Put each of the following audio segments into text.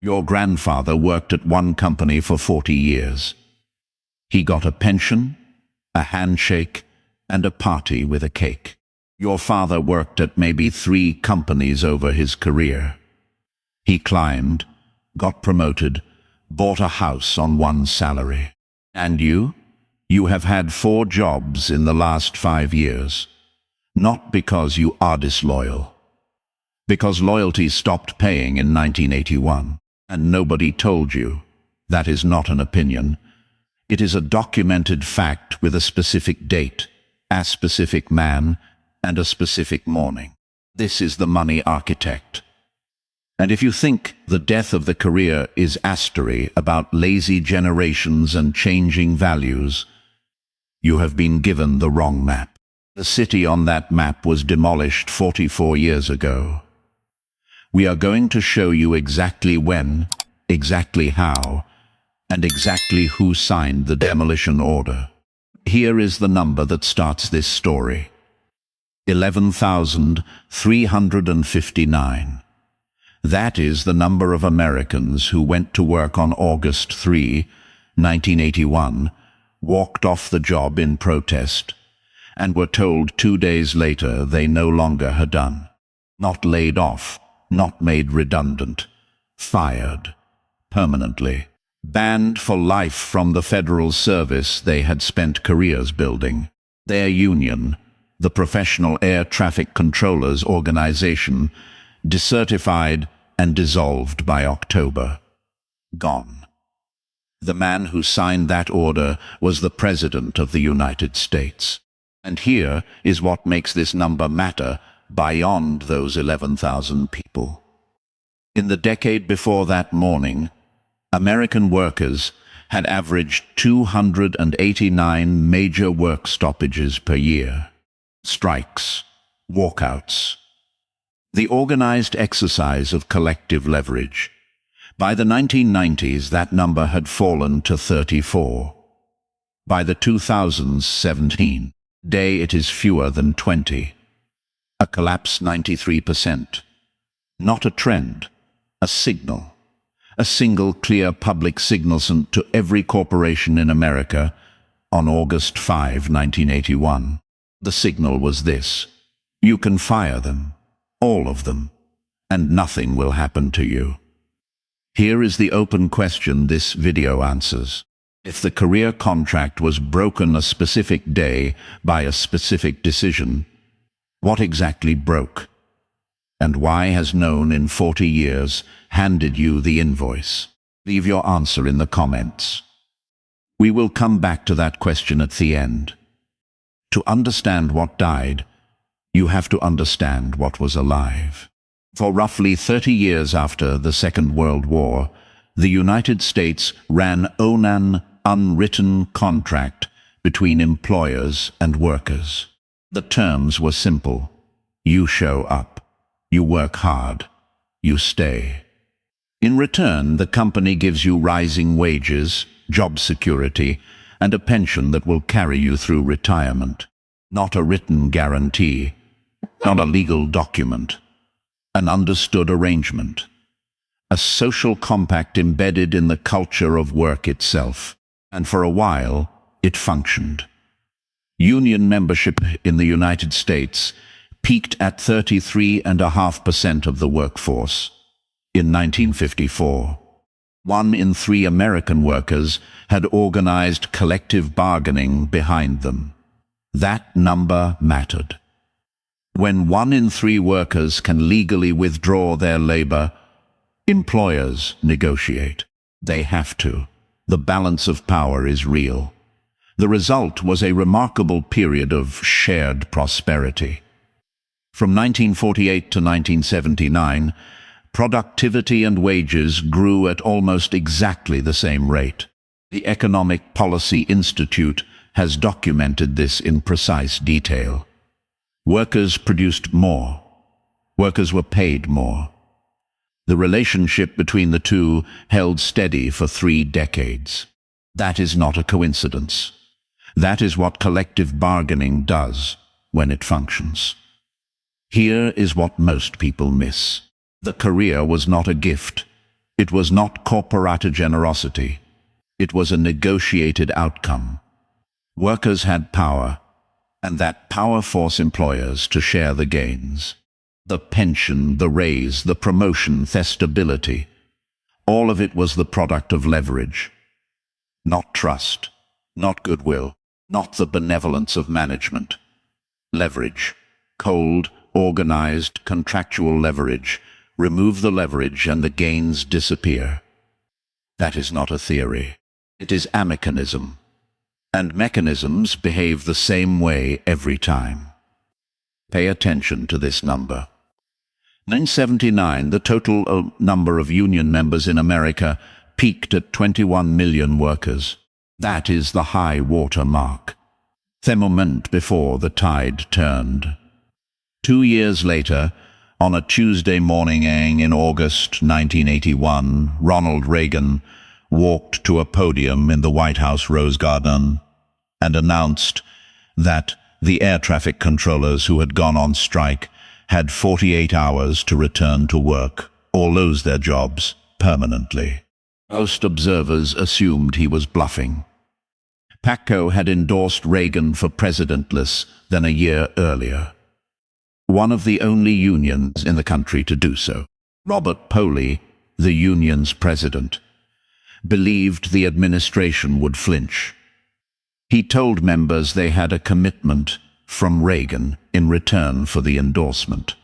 Your grandfather worked at one company for 40 years. He got a pension, a handshake, and a party with a cake. Your father worked at maybe 3 companies over his career. He climbed, got promoted, bought a house on one salary. And you? You have had 4 jobs in the last 5 years. Not because you are disloyal. Because loyalty stopped paying in 1981. And nobody told you. That is not an opinion. It is a documented fact with a specific date, a specific man, and a specific morning. This is the money architect. And if you think the death of the career is astery about lazy generations and changing values, you have been given the wrong map. The city on that map was demolished 44 years ago. We are going to show you exactly when, exactly how, and exactly who signed the demolition order. Here is the number that starts this story. 11,359. That is the number of Americans who went to work on August 3, 1981, walked off the job in protest, and were told 2 days later they no longer had done. Not laid off, not made redundant, fired, permanently, banned for life from the federal service they had spent careers building. Their union, the Professional Air Traffic Controllers Organization, decertified and dissolved by October. Gone. The man who signed that order was the President of the United States. And here is what makes this number matter beyond those 11,000 people. In the decade before that morning, American workers had averaged 289 major work stoppages per year. Strikes, walkouts, the organized exercise of collective leverage. By the 1990s, that number had fallen to 34. By the 2017 day, it is fewer than 20. A collapse 93%. Not a trend, a signal. A single clear public signal sent to every corporation in America on August 5, 1981. The signal was this: you can fire them, all of them, and nothing will happen to you. Here is the open question this video answers. If the career contract was broken a specific day by a specific decision, what exactly broke? And why has no one in 40 years handed you the invoice? Leave your answer in the comments. We will come back to that question at the end. To understand what died, you have to understand what was alive. For roughly 30 years after the Second World War, the United States ran an unwritten contract between employers and workers. The terms were simple. You show up. You work hard. You stay. In return, the company gives you rising wages, job security, and a pension that will carry you through retirement. Not a written guarantee, not a legal document. An understood arrangement. A social compact embedded in the culture of work itself. And for a while, it functioned. Union membership in the United States peaked at 33.5% of the workforce in 1954. 1 in 3 American workers had organized collective bargaining behind them. That number mattered. When 1 in 3 workers can legally withdraw their labor, employers negotiate. They have to. The balance of power is real. The result was a remarkable period of shared prosperity. From 1948 to 1979, productivity and wages grew at almost exactly the same rate. The Economic Policy Institute has documented this in precise detail. Workers produced more. Workers were paid more. The relationship between the two held steady for 3 decades. That is not a coincidence. That is what collective bargaining does when it functions. Here is what most people miss. The career was not a gift. It was not corporate generosity. It was a negotiated outcome. Workers had power, and that power forced employers to share the gains. The pension, the raise, the promotion, the stability, all of it was the product of leverage. Not trust, not goodwill, not the benevolence of management. Leverage, cold, organized, contractual leverage. Remove the leverage and the gains disappear. That is not a theory. It is a mechanism. And mechanisms behave the same way every time. Pay attention to this number. 1979, the total number of union members in America peaked at 21 million workers. That is the high water mark. The moment before the tide turned. 2 years later, on a Tuesday morning in August 1981, Ronald Reagan walked to a podium in the White House Rose Garden and announced that the air traffic controllers who had gone on strike had 48 hours to return to work or lose their jobs permanently. Most observers assumed he was bluffing. PATCO had endorsed Reagan for president less than a year earlier. One of the only unions in the country to do so. Robert Poley, the union's president, believed the administration would flinch. He told members they had a commitment from Reagan in return for the endorsement.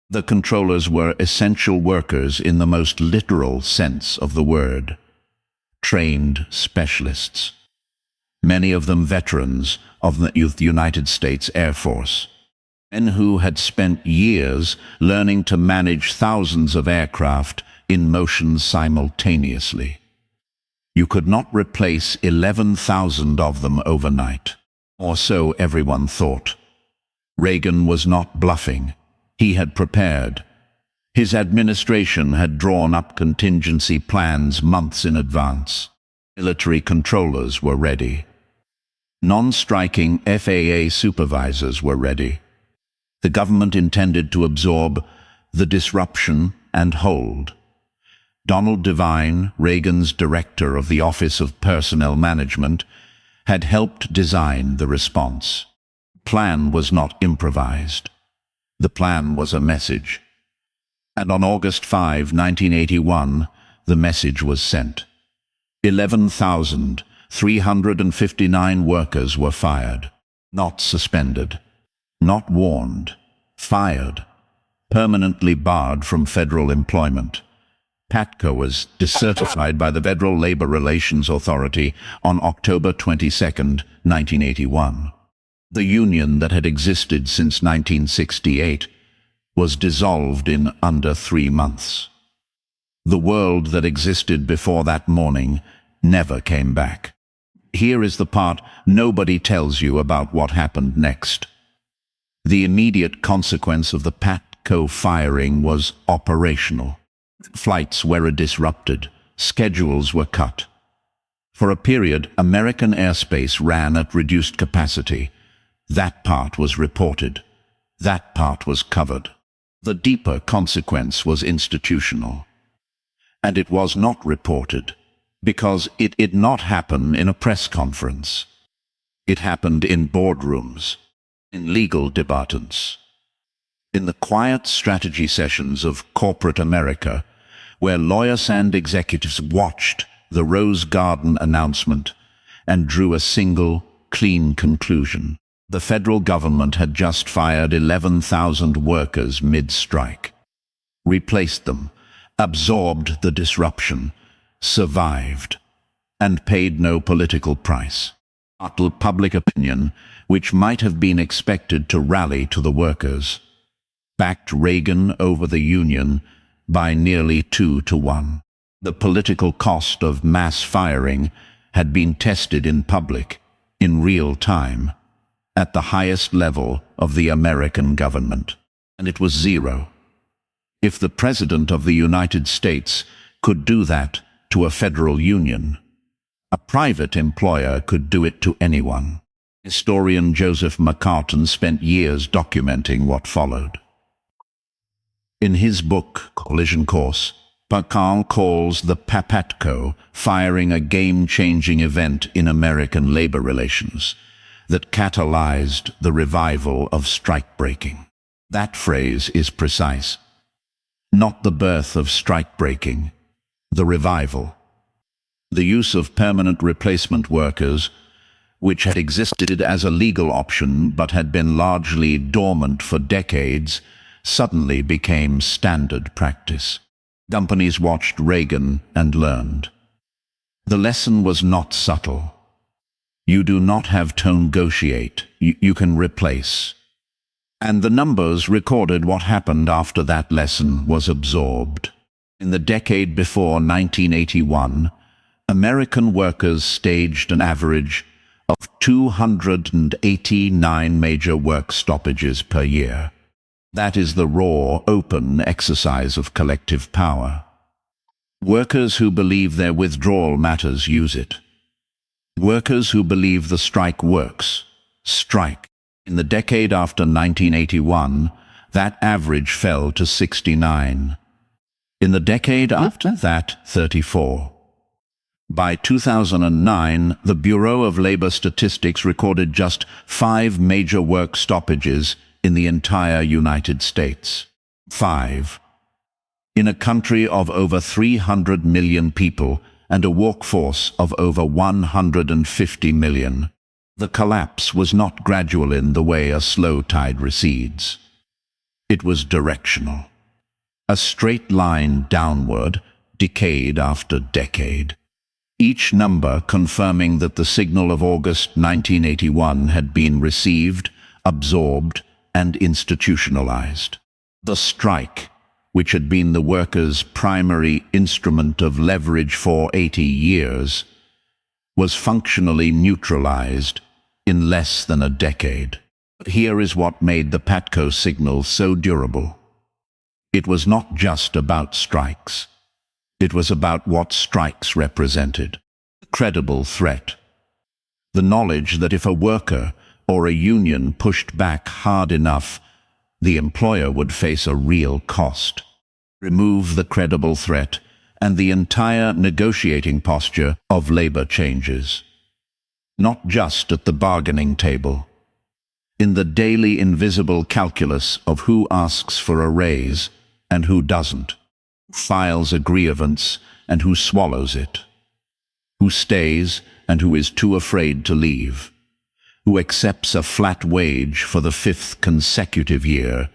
The controllers were essential workers in the most literal sense of the word. Trained specialists. Many of them veterans of the United States Air Force. Men who had spent years learning to manage thousands of aircraft in motion simultaneously. You could not replace 11,000 of them overnight, or so everyone thought. Reagan was not bluffing. He had prepared. His administration had drawn up contingency plans months in advance. Military controllers were ready. Non-striking FAA supervisors were ready. The government intended to absorb the disruption and hold. Donald Devine, Reagan's director of the Office of Personnel Management, had helped design the response. The plan was not improvised. The plan was a message. And on August 5, 1981, the message was sent. 11,359 workers were fired, not suspended. Not warned, fired, permanently barred from federal employment. PATCO was decertified by the Federal Labor Relations Authority on October 22, 1981. The union that had existed since 1968 was dissolved in under 3 months. The world that existed before that morning never came back. Here is the part nobody tells you about what happened next. The immediate consequence of the PATCO firing was operational. Flights were disrupted. Schedules were cut. For a period, American airspace ran at reduced capacity. That part was reported. That part was covered. The deeper consequence was institutional. And it was not reported because it did not happen in a press conference. It happened in boardrooms. In legal debates, in the quiet strategy sessions of corporate America, where lawyers and executives watched the Rose Garden announcement and drew a single, clean conclusion. The federal government had just fired 11,000 workers mid-strike, replaced them, absorbed the disruption, survived, and paid no political price. Public opinion, which might have been expected to rally to the workers, backed Reagan over the union by nearly 2-1. The political cost of mass firing had been tested in public, in real time, at the highest level of the American government, and it was zero. If the President of the United States could do that to a federal union, a private employer could do it to anyone. Historian Joseph McCartan spent years documenting what followed. In his book, Collision Course, PATCO calls the PATCO firing a game-changing event in American labor relations that catalyzed the revival of strike-breaking. That phrase is precise. Not the birth of strike-breaking, the revival. The use of permanent replacement workers, which had existed as a legal option but had been largely dormant for decades, suddenly became standard practice. Companies watched Reagan and learned. The lesson was not subtle. You do not have to negotiate, you can replace. And the numbers recorded what happened after that lesson was absorbed. In the decade before 1981, American workers staged an average of 289 major work stoppages per year. That is the raw, open exercise of collective power. Workers who believe their withdrawal matters use it. Workers who believe the strike works, strike. In the decade after 1981, that average fell to 69. In the decade after that, 34. By 2009, the Bureau of Labor Statistics recorded just 5 major work stoppages in the entire United States. 5. In a country of over 300 million people and a workforce of over 150 million. The collapse was not gradual in the way a slow tide recedes. It was directional. A straight line downward, decade after decade. Each number confirming that the signal of August 1981 had been received, absorbed, and institutionalized. The strike, which had been the workers' primary instrument of leverage for 80 years, was functionally neutralized in less than a decade. But here is what made the PATCO signal so durable. It was not just about strikes. It was about what strikes represented. A credible threat. The knowledge that if a worker or a union pushed back hard enough, the employer would face a real cost. Remove the credible threat, and the entire negotiating posture of labor changes. Not just at the bargaining table. In the daily invisible calculus of who asks for a raise and who doesn't. Who files a grievance and who swallows it. Who stays and who is too afraid to leave. Who accepts a flat wage for the 5th consecutive year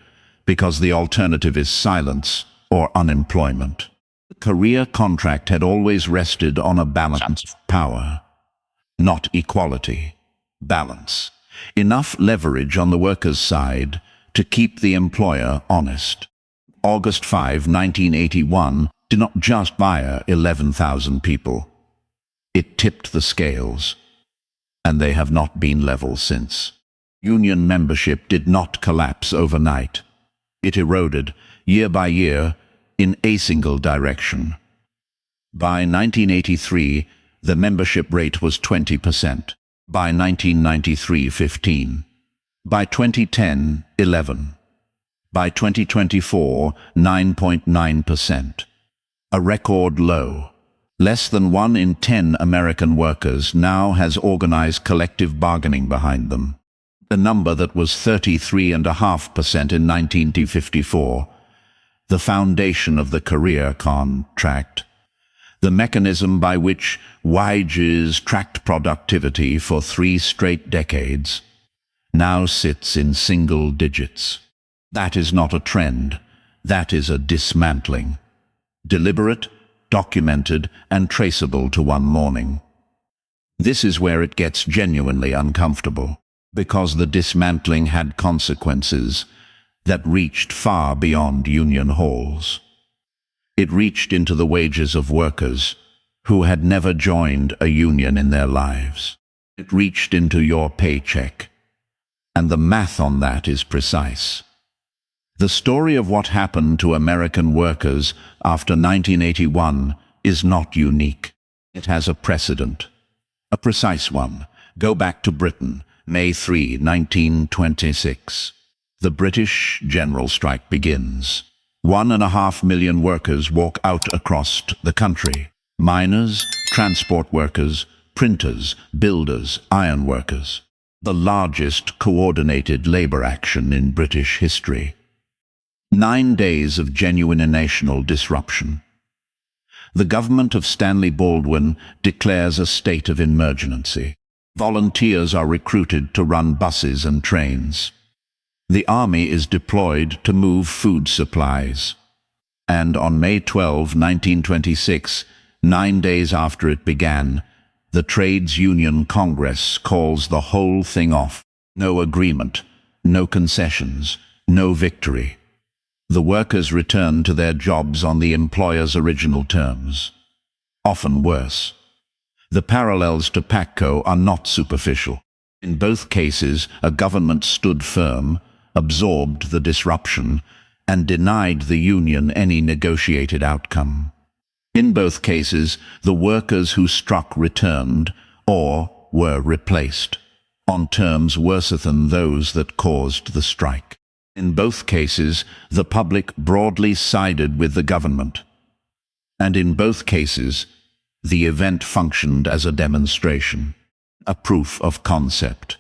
because the alternative is silence or unemployment. The career contract had always rested on a balance of power. Not equality, balance. Enough leverage on the workers' side to keep the employer honest. August 5, 1981 did not just fire 11,000 people. It tipped the scales, and they have not been level since. Union membership did not collapse overnight. It eroded, year by year, in a single direction. By 1983, the membership rate was 20%. By 1993, 15%. By 2010, 11%. By 2024, 9.9%. A record low. Less than 1 in 10 American workers now has organized collective bargaining behind them. A number that was 33.5% in 1954. The foundation of the career contract. The mechanism by which wages tracked productivity for 3 straight decades now sits in single digits. That is not a trend. That is a dismantling. Deliberate, documented, and traceable to one morning. This is where it gets genuinely uncomfortable, because the dismantling had consequences that reached far beyond union halls. It reached into the wages of workers who had never joined a union in their lives. It reached into your paycheck. And the math on that is precise. The story of what happened to American workers after 1981 is not unique. It has a precedent. A precise one. Go back to Britain, May 3, 1926. The British general strike begins. 1.5 million workers walk out across the country. Miners, transport workers, printers, builders, iron workers. The largest coordinated labour action in British history. 9 days of genuine national disruption. The government of Stanley Baldwin declares a state of emergency. Volunteers are recruited to run buses and trains. The army is deployed to move food supplies. And on May 12, 1926, 9 days after it began, the Trades Union Congress calls the whole thing off. No agreement, no concessions, no victory. The workers return to their jobs on the employer's original terms. Often worse. The parallels to PATCO are not superficial. In both cases, a government stood firm, absorbed the disruption, and denied the union any negotiated outcome. In both cases, the workers who struck returned, or were replaced, on terms worse than those that caused the strike. In both cases, the public broadly sided with the government. And in both cases, the event functioned as a demonstration, a proof of concept.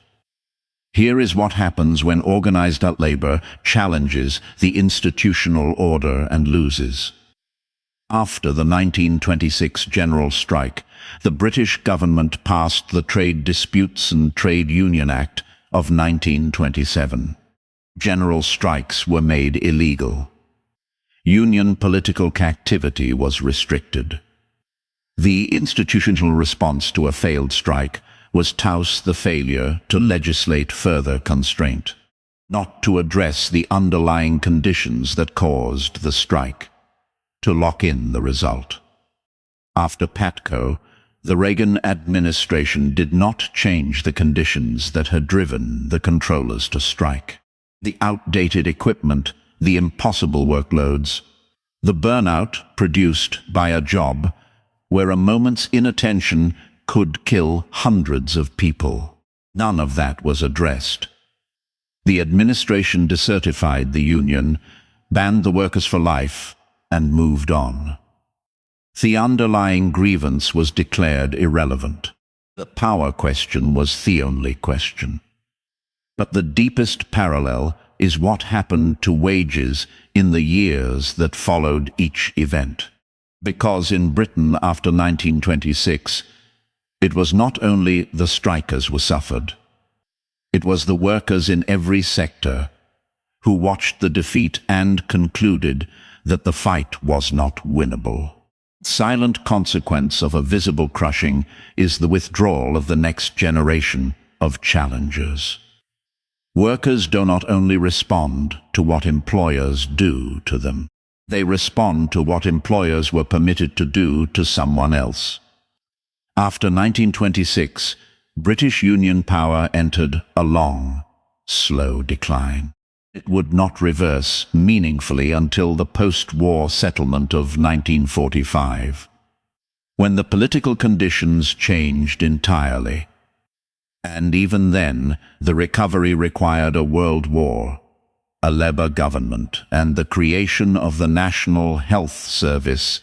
Here is what happens when organized labor challenges the institutional order and loses. After the 1926 general strike, the British government passed the Trade Disputes and Trade Union Act of 1927. General strikes were made illegal. Union political activity was restricted. The institutional response to a failed strike was to oust the failure to legislate further constraint, not to address the underlying conditions that caused the strike, to lock in the result. After PATCO, the Reagan administration did not change the conditions that had driven the controllers to strike. The outdated equipment, the impossible workloads, the burnout produced by a job where a moment's inattention could kill hundreds of people. None of that was addressed. The administration decertified the union, banned the workers for life, and moved on. The underlying grievance was declared irrelevant. The power question was the only question. But the deepest parallel is what happened to wages in the years that followed each event. Because in Britain after 1926, it was not only the strikers who suffered. It was the workers in every sector who watched the defeat and concluded that the fight was not winnable. Silent consequence of a visible crushing is the withdrawal of the next generation of challengers. Workers do not only respond to what employers do to them. They respond to what employers were permitted to do to someone else. After 1926, British Union power entered a long, slow decline. It would not reverse meaningfully until the post-war settlement of 1945, when the political conditions changed entirely. And even then, the recovery required a world war, a Labour government, and the creation of the National Health Service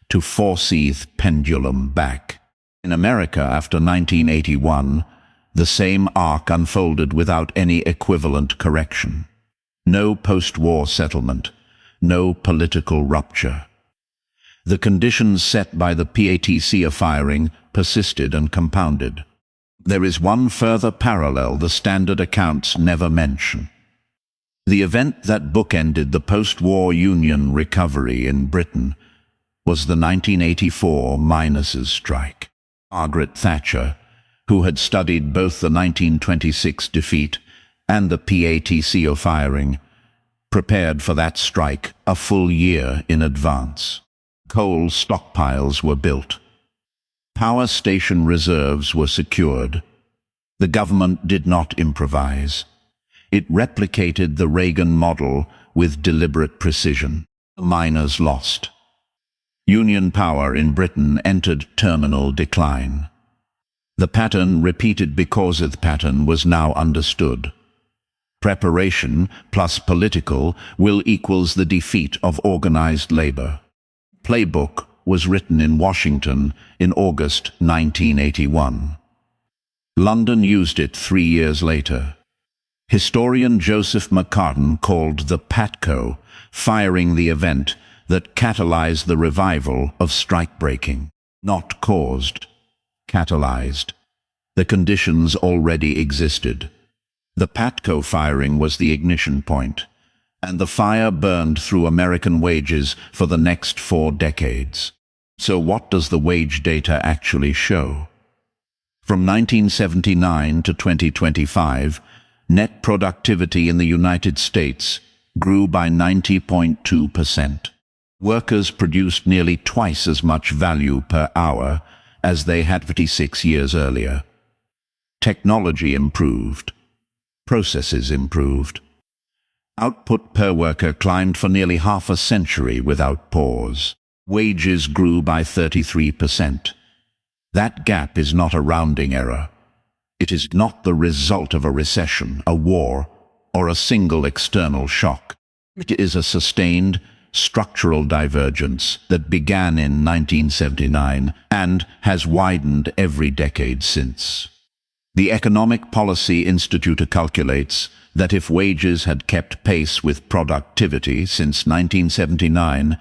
to force the pendulum back. In America after 1981, the same arc unfolded without any equivalent correction. No post-war settlement, no political rupture. The conditions set by the PATCO firing persisted and compounded. There is one further parallel the standard accounts never mention. The event that bookended the post-war union recovery in Britain was the 1984 miners' strike. Margaret Thatcher, who had studied both the 1926 defeat and the PATCO firing, prepared for that strike a full year in advance. Coal stockpiles were built. Power station reserves were secured. The government did not improvise. It replicated the Reagan model with deliberate precision. The miners lost. Union power in Britain entered terminal decline. The pattern repeated because the pattern was now understood. Preparation plus political will equals the defeat of organized labor. Playbook was written in Washington in August 1981. London used it 3 years later. Historian Joseph McCartan called the PATCO firing the event that catalyzed the revival of strike-breaking. Not caused, catalyzed. The conditions already existed. The PATCO firing was the ignition point, and the fire burned through American wages for the next 4 decades. So what does the wage data actually show? From 1979 to 2025, net productivity in the United States grew by 90.2%. Workers produced nearly twice as much value per hour as they had 56 years earlier. Technology improved. Processes improved. Output per worker climbed for nearly half a century without pause. Wages grew by 33%. That gap is not a rounding error. It is not the result of a recession, a war, or a single external shock. It is a sustained, structural divergence that began in 1979 and has widened every decade since. The Economic Policy Institute calculates that if wages had kept pace with productivity since 1979,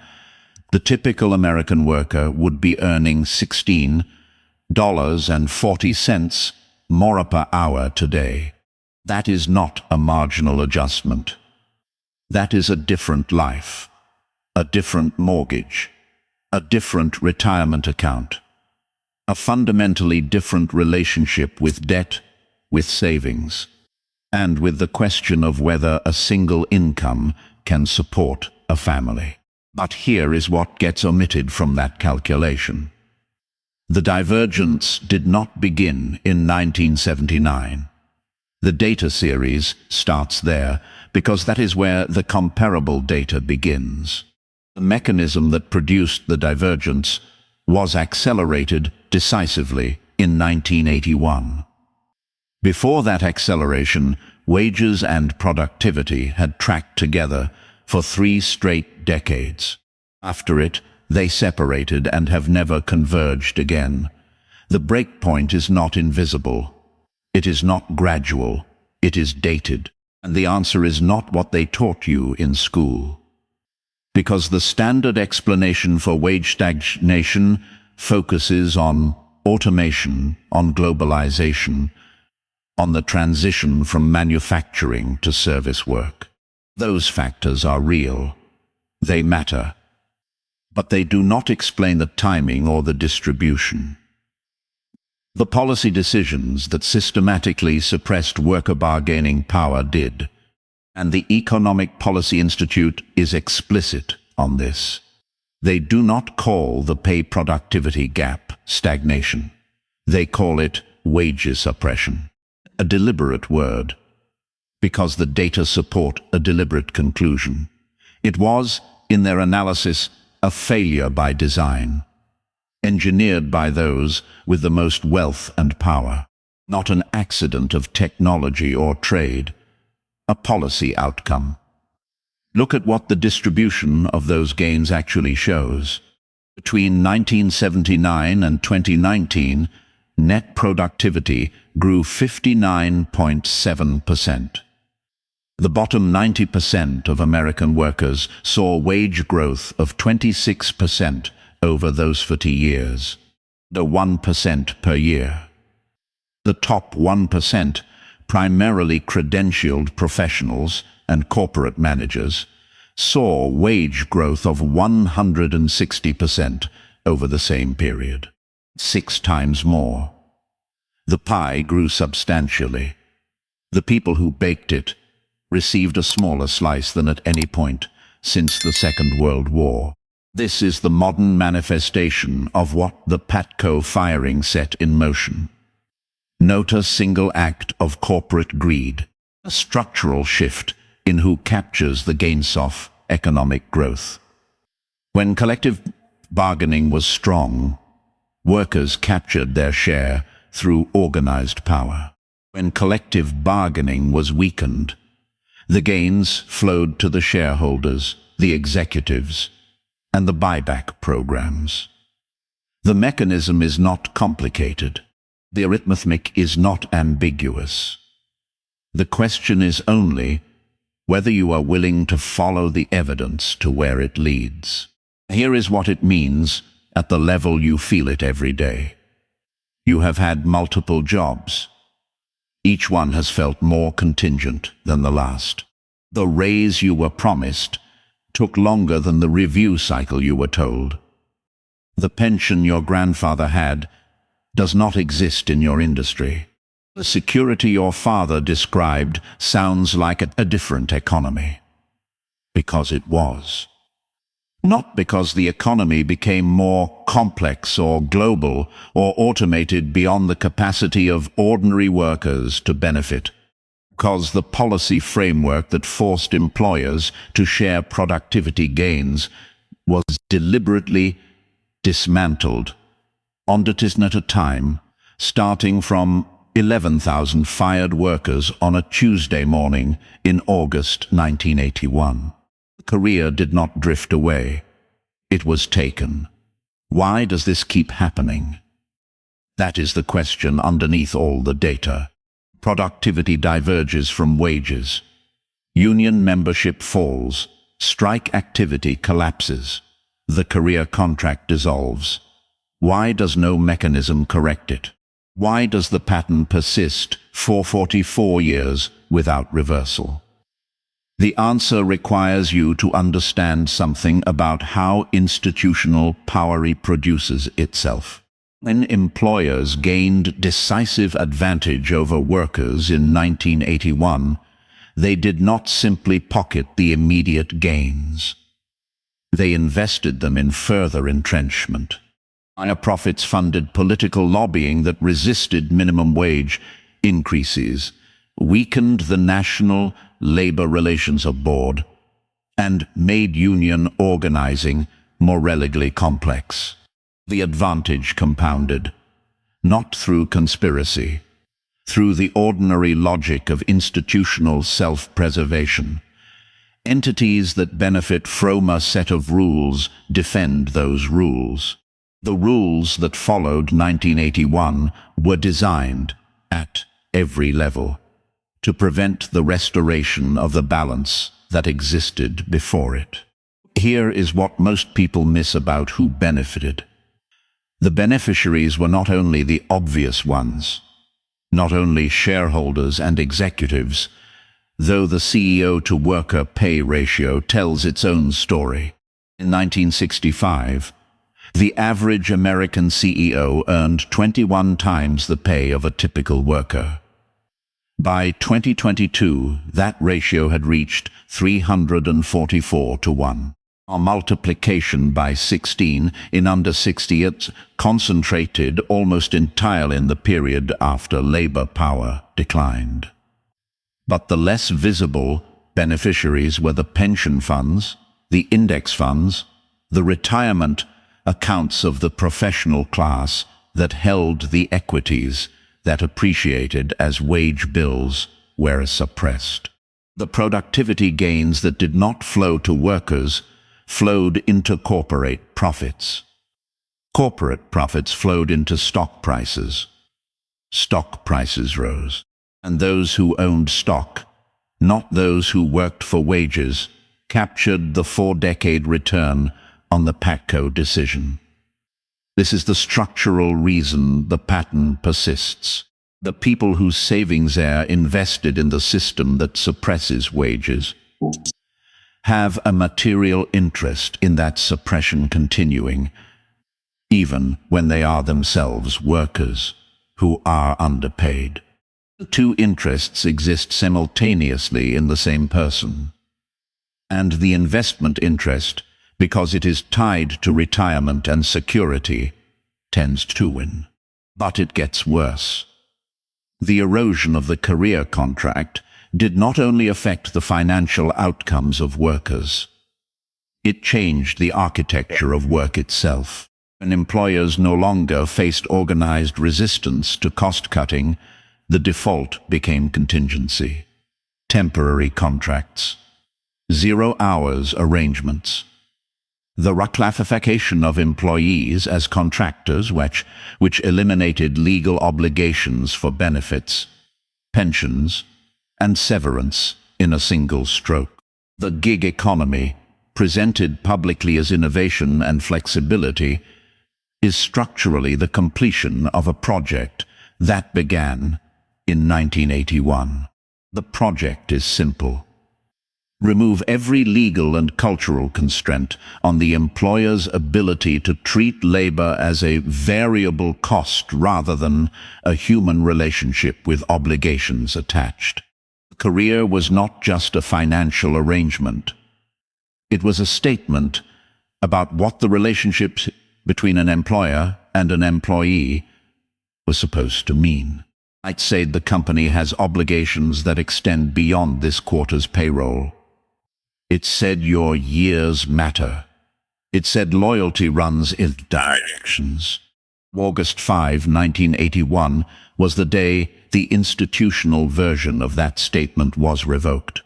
the typical American worker would be earning $16.40 more per hour today. That is not a marginal adjustment. That is a different life, a different mortgage, a different retirement account, a fundamentally different relationship with debt, with savings, and with the question of whether a single income can support a family. But here is what gets omitted from that calculation. The divergence did not begin in 1979. The data series starts there because that is where the comparable data begins. The mechanism that produced the divergence was accelerated decisively in 1981. Before that acceleration, wages and productivity had tracked together for 3 straight decades. After it, they separated and have never converged again. The breakpoint is not invisible. It is not gradual. It is dated. And the answer is not what they taught you in school. Because the standard explanation for wage stagnation focuses on automation, on globalization, on the transition from manufacturing to service work. Those factors are real. They matter. But they do not explain the timing or the distribution. The policy decisions that systematically suppressed worker bargaining power did, and the Economic Policy Institute is explicit on this. They do not call the pay-productivity gap stagnation. They call it wages suppression, a deliberate word, because the data support a deliberate conclusion. It was, in their analysis, a failure by design, engineered by those with the most wealth and power, not an accident of technology or trade, a policy outcome. Look at what the distribution of those gains actually shows. Between 1979 and 2019, net productivity grew 59.7%. The bottom 90% of American workers saw wage growth of 26% over those 40 years, the 1% per year. The top 1%, primarily credentialed professionals and corporate managers, saw wage growth of 160% over the same period, 6 times more. The pie grew substantially. The people who baked it received a smaller slice than at any point since the Second World War. This is the modern manifestation of what the PATCO firing set in motion. Note a single act of corporate greed, a structural shift in who captures the gains of economic growth. When collective bargaining was strong, workers captured their share through organized power. When collective bargaining was weakened, The gains flowed to the shareholders, the executives, and the buyback programs. The mechanism is not complicated. The arithmetic is not ambiguous. The question is only whether you are willing to follow the evidence to where it leads. Here is what it means at the level you feel it every day. You have had multiple jobs. Each one has felt more contingent than the last. The raise you were promised took longer than the review cycle you were told. The pension your grandfather had does not exist in your industry. The security your father described sounds like a different economy. Because it was. Not because the economy became more complex or global or automated beyond the capacity of ordinary workers to benefit. Because the policy framework that forced employers to share productivity gains was deliberately dismantled, on at a time, starting from 11,000 fired workers on a Tuesday morning in August 1981. The career did not drift away. It was taken. Why does this keep happening? That is the question underneath all the data. Productivity diverges from wages. Union membership falls. Strike activity collapses. The career contract dissolves. Why does no mechanism correct it? Why does the pattern persist for 44 years without reversal? The answer requires you to understand something about how institutional power reproduces itself. When employers gained decisive advantage over workers in 1981, they did not simply pocket the immediate gains. They invested them in further entrenchment. Higher profits funded political lobbying that resisted minimum wage increases, weakened the National Labor Relations Board, and made union organizing morally complex. The advantage compounded, not through conspiracy, through the ordinary logic of institutional self-preservation. Entities that benefit from a set of rules defend those rules. The rules that followed 1981 were designed, at every level, to prevent the restoration of the balance that existed before it. Here is what most people miss about who benefited. The beneficiaries were not only the obvious ones, not only shareholders and executives, though the CEO-to-worker pay ratio tells its own story. In 1965, the average American CEO earned 21 times the pay of a typical worker. By 2022, that ratio had reached 344 to 1. A multiplication by 16 in under 60 years concentrated almost entirely in the period after labor power declined. But the less visible beneficiaries were the pension funds, the index funds, the retirement accounts of the professional class that held the equities that appreciated as wage bills were suppressed. The productivity gains that did not flow to workers flowed into corporate profits. Corporate profits flowed into stock prices. Stock prices rose. And those who owned stock, not those who worked for wages, captured the 4-decade return on the PATCO decision. This is the structural reason the pattern persists. The people whose savings are invested in the system that suppresses wages have a material interest in that suppression continuing, even when they are themselves workers who are underpaid. The two interests exist simultaneously in the same person. And the investment interest, because it is tied to retirement and security, tends to win. But it gets worse. The erosion of the career contract did not only affect the financial outcomes of workers. It changed the architecture of work itself. When employers no longer faced organized resistance to cost-cutting, the default became contingency. temporary contracts, 0 hours arrangements, the reclassification of employees as contractors, which eliminated legal obligations for benefits, pensions, and severance in a single stroke. The gig economy, presented publicly as innovation and flexibility, is structurally the completion of a project that began in 1981. The project is simple. Remove every legal and cultural constraint on the employer's ability to treat labor as a variable cost rather than a human relationship with obligations attached. Career was not just a financial arrangement. It was a statement about what the relationships between an employer and an employee was supposed to mean. I'd say the company has obligations that extend beyond this quarter's payroll. It said your years matter. It said loyalty runs in directions. August 5, 1981 was the day the institutional version of that statement was revoked.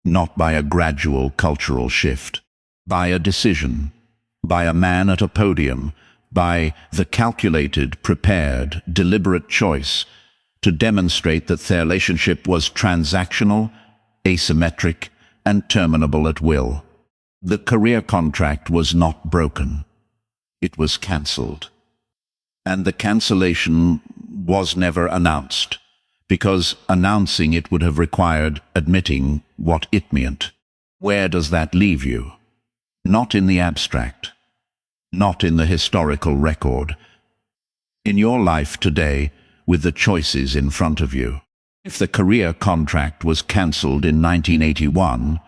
Not by a gradual cultural shift, by a decision, by a man at a podium, by the calculated, prepared, deliberate choice to demonstrate that their relationship was transactional, asymmetric, and terminable at will. The career contract was not broken. It was cancelled. And the cancellation was never announced, because announcing it would have required admitting what it meant. Where does that leave you? Not in the abstract, not in the historical record. In your life today, with the choices in front of you. If the career contract was cancelled in 1981,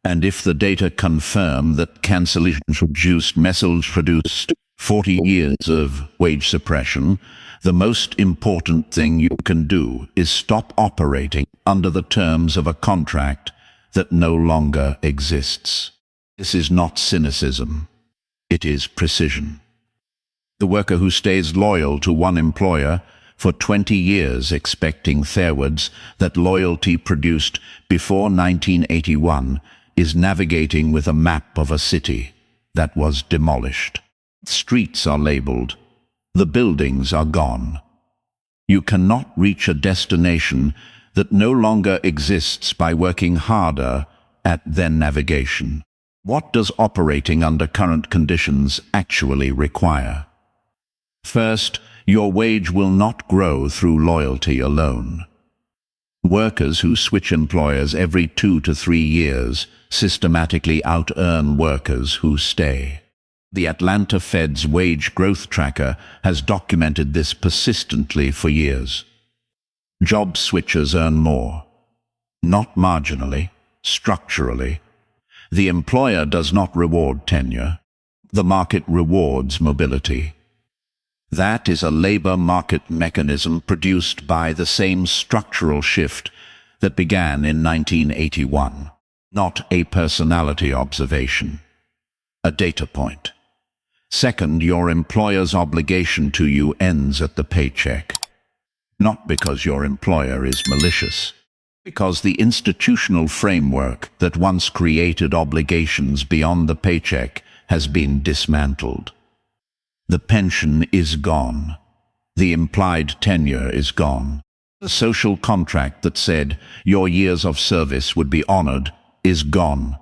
and if the data confirm that cancellation produced 40 years of wage suppression, the most important thing you can do is stop operating under the terms of a contract that no longer exists. This is not cynicism. It is precision. The worker who stays loyal to one employer for 20 years expecting therewards that loyalty produced before 1981 is navigating with a map of a city that was demolished. Streets are labeled. The buildings are gone. You cannot reach a destination that no longer exists by working harder at then navigation. What does operating under current conditions actually require? First, your wage will not grow through loyalty alone. Workers who switch employers every 2 to 3 years systematically out-earn workers who stay. The Atlanta Fed's wage growth tracker has documented this persistently for years. Job switchers earn more. Not marginally, structurally. The employer does not reward tenure. The market rewards mobility. That is a labor market mechanism produced by the same structural shift that began in 1981. Not a personality observation. A data point. Second, your employer's obligation to you ends at the paycheck. Not because your employer is malicious. Because the institutional framework that once created obligations beyond the paycheck has been dismantled. The pension is gone. The implied tenure is gone. The social contract that said your years of service would be honored is gone.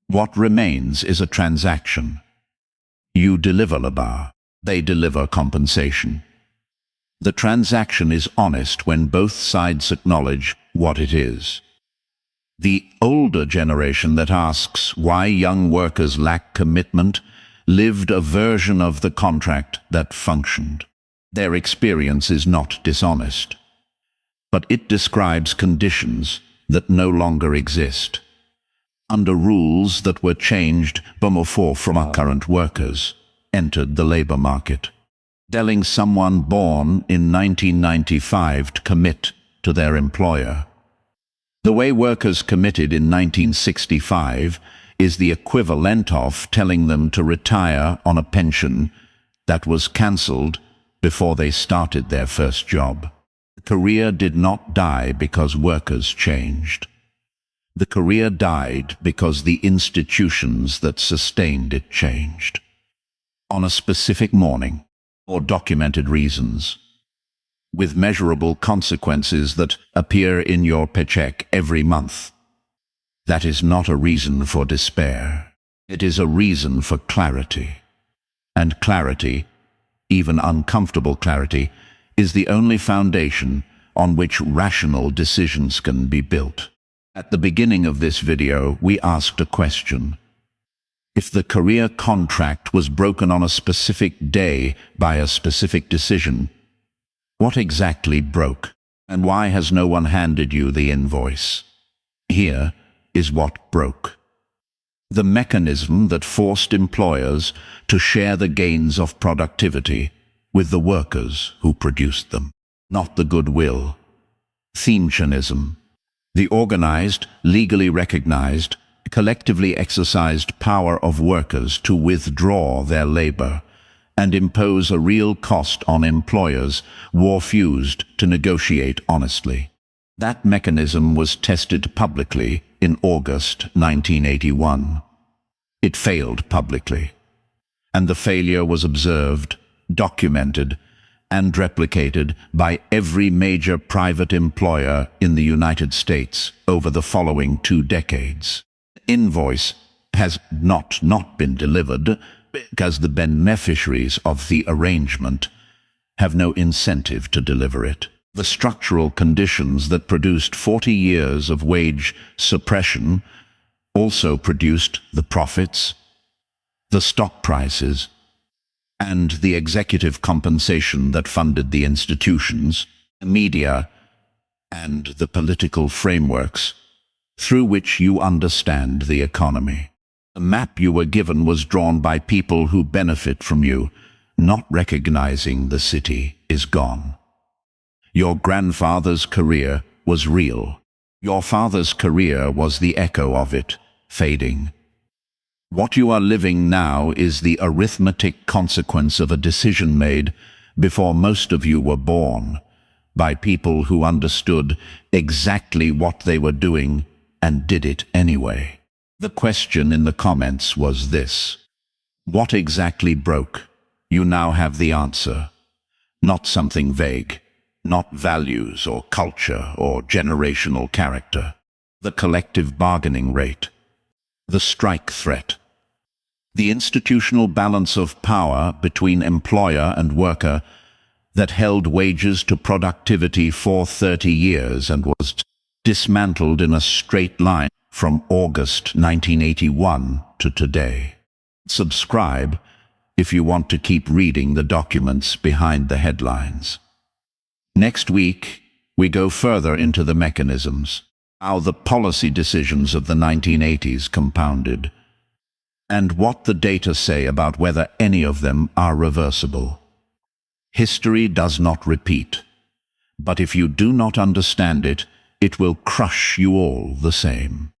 What remains is a transaction. You deliver labor. They deliver compensation. The transaction is honest when both sides acknowledge what it is. The older generation that asks why young workers lack commitment lived a version of the contract that functioned. Their experience is not dishonest, but it describes conditions that no longer exist, under rules that were changed before from our current workers entered the labor market, telling someone born in 1995 to commit to their employer. The way workers committed in 1965 is the equivalent of telling them to retire on a pension that was cancelled before they started their first job. The career did not die because workers changed. The career died because the institutions that sustained it changed. On a specific morning, for documented reasons, with measurable consequences that appear in your paycheck every month. That is not a reason for despair. It is a reason for clarity. And clarity, even uncomfortable clarity, is the only foundation on which rational decisions can be built. At the beginning of this video, we asked a question. If the career contract was broken on a specific day by a specific decision, what exactly broke, and why has no one handed you the invoice? Here is what broke. The mechanism that forced employers to share the gains of productivity with the workers who produced them, not the goodwill. Themetionism. The organized, legally recognized, collectively exercised power of workers to withdraw their labor and impose a real cost on employers refused to negotiate honestly. That mechanism was tested publicly in August 1981. It failed publicly, and the failure was observed, documented, and replicated by every major private employer in the United States over the following 2 decades. The invoice has not been delivered because the beneficiaries of the arrangement have no incentive to deliver it. The structural conditions that produced 40 years of wage suppression also produced the profits, the stock prices, and the executive compensation that funded the institutions, the media, and the political frameworks through which you understand the economy. The map you were given was drawn by people who benefit from you, not recognizing the city is gone. Your grandfather's career was real. Your father's career was the echo of it, fading. What you are living now is the arithmetic consequence of a decision made before most of you were born, by people who understood exactly what they were doing and did it anyway. The question in the comments was this: what exactly broke? You now have the answer. Not something vague, not values or culture or generational character. The collective bargaining rate, the strike threat, the institutional balance of power between employer and worker that held wages to productivity for 30 years and was dismantled in a straight line from August 1981 to today. Subscribe if you want to keep reading the documents behind the headlines. Next week, we go further into the mechanisms, how the policy decisions of the 1980s compounded, and what the data say about whether any of them are reversible. History does not repeat, but if you do not understand it, it will crush you all the same.